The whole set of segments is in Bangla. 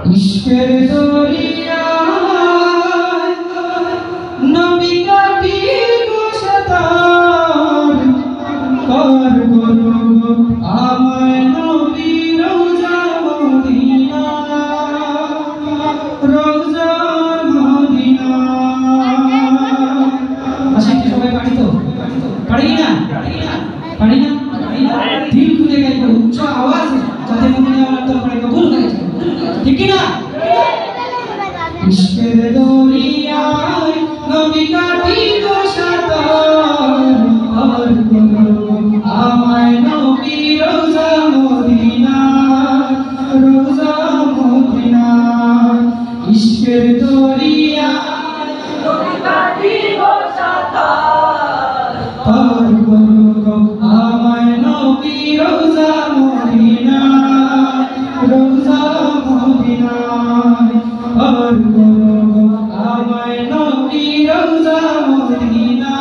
ইশকের দরিয়ায় নবী কাটিব সাঁতার, কর করো আমায় নবী রওজা মদিনা, রওজা মদিনা। আচ্ছা কি সবাই পারি তো? পারি না? পারি না? দিল খুলে গাইবো উচ্চ আওয়াজে, যাতে মদিনাওয়ালার দরবারে কবুল হয়ে যায়, ঠিক কি না? ইশকের দরিয়ায় নবী কাটিব সাঁতার, পার করো আমায় নবী রওজা মদিনা, রওজা মদিনা। ইশকের দরিয়ায় নবী কাটিব সাঁতার, পার করো আমায় নবী রওজা মদিনা, রওজা মদিনা। পার করো আমায় নবী রওজা মদিনা,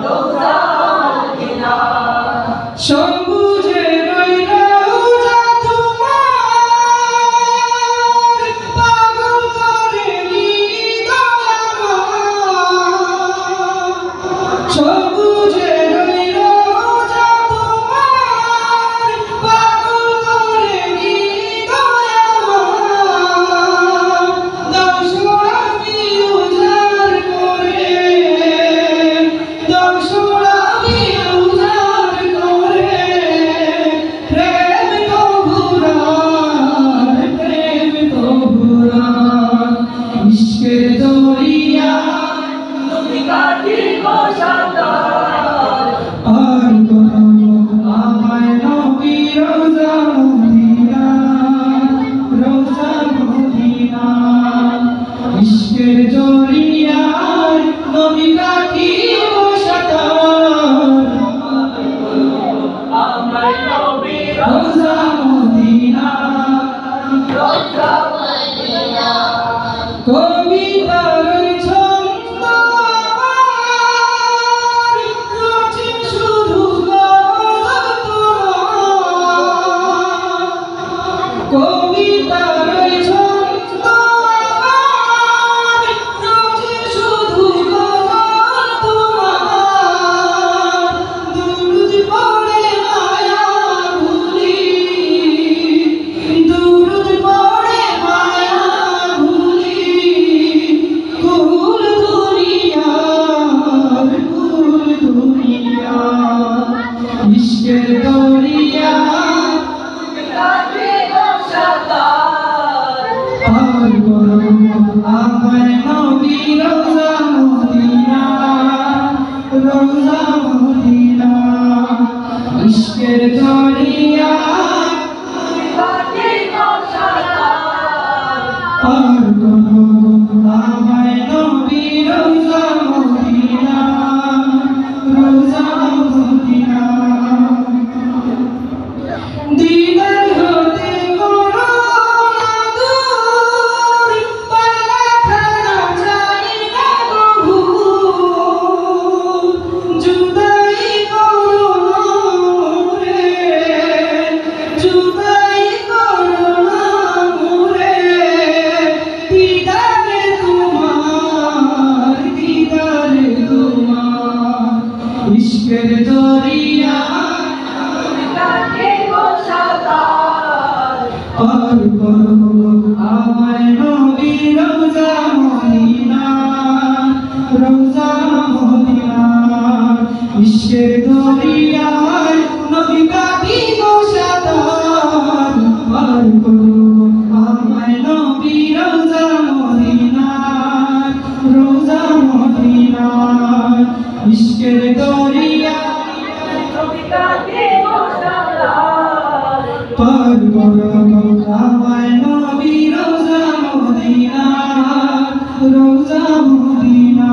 রওজা মদিনা। সবুজে রওজা তোমার, পাগল করে হৃদয় আমার। সবুজে রওজা তোমার, পাগল করে হৃদয় আমার। দাও সোনামি উজাড় করে, দাও সোনামি উজাড় করে, প্রেম কবুরার, প্রেম কবুরার। ইশকের দরিয়ায় নবী কাটিব সাঁতার, পার করো আমায় নবী রওজা মদিনা, রওজা মদিনা। ইশকের দরিয়ায় নবী কাটিব সাঁতার, আমায় নবী রওজা মদিনা, রওজা মদিনা। কবিতার ছন্দ আমার, রচি শুধু গজল তোমার। কবিতার ছন্দ আমার, রচি শুধু গজল তোমার। দুরুদ পড়ে মায়া ভুলি, দুরুদ পড়ে মায়া ভুলি। কুল দুনিয়ার, কুল দুনিয়া। ইশকের দরিয়ায় কাটিব সাঁতার, পার করো আমায় নবী রওজা মদিনা, রওজা মদিনা। ইশকের দরিয়ায় কাটিব সাঁতার, পার করো আমায় নবী রওজা মদিনা, রওজা মদিনা। দিদার হতে করো না দূর, পালা খানা চাই না কভু। জুদাই করো না মোরে, জুদাই করো না মোরে। দিদারে তোমার, দিদারে তোমার। ইশকের দরিয়ায় কাটিব সাঁতার, পার করো আমায় নবী রওজা মদিনা, রওজা মদিনা। ইশকের দরিয়ায় নবী কাটিব সাঁতার, পার করো আমায় নবী রওজা মদিনা, রওজা মদিনা। ইশকের দরিয়ায় নবী কাটিব সাঁতার, পার করো আমায় নবী রওজা মদিনা, রওজা মদিনা।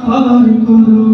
পার করো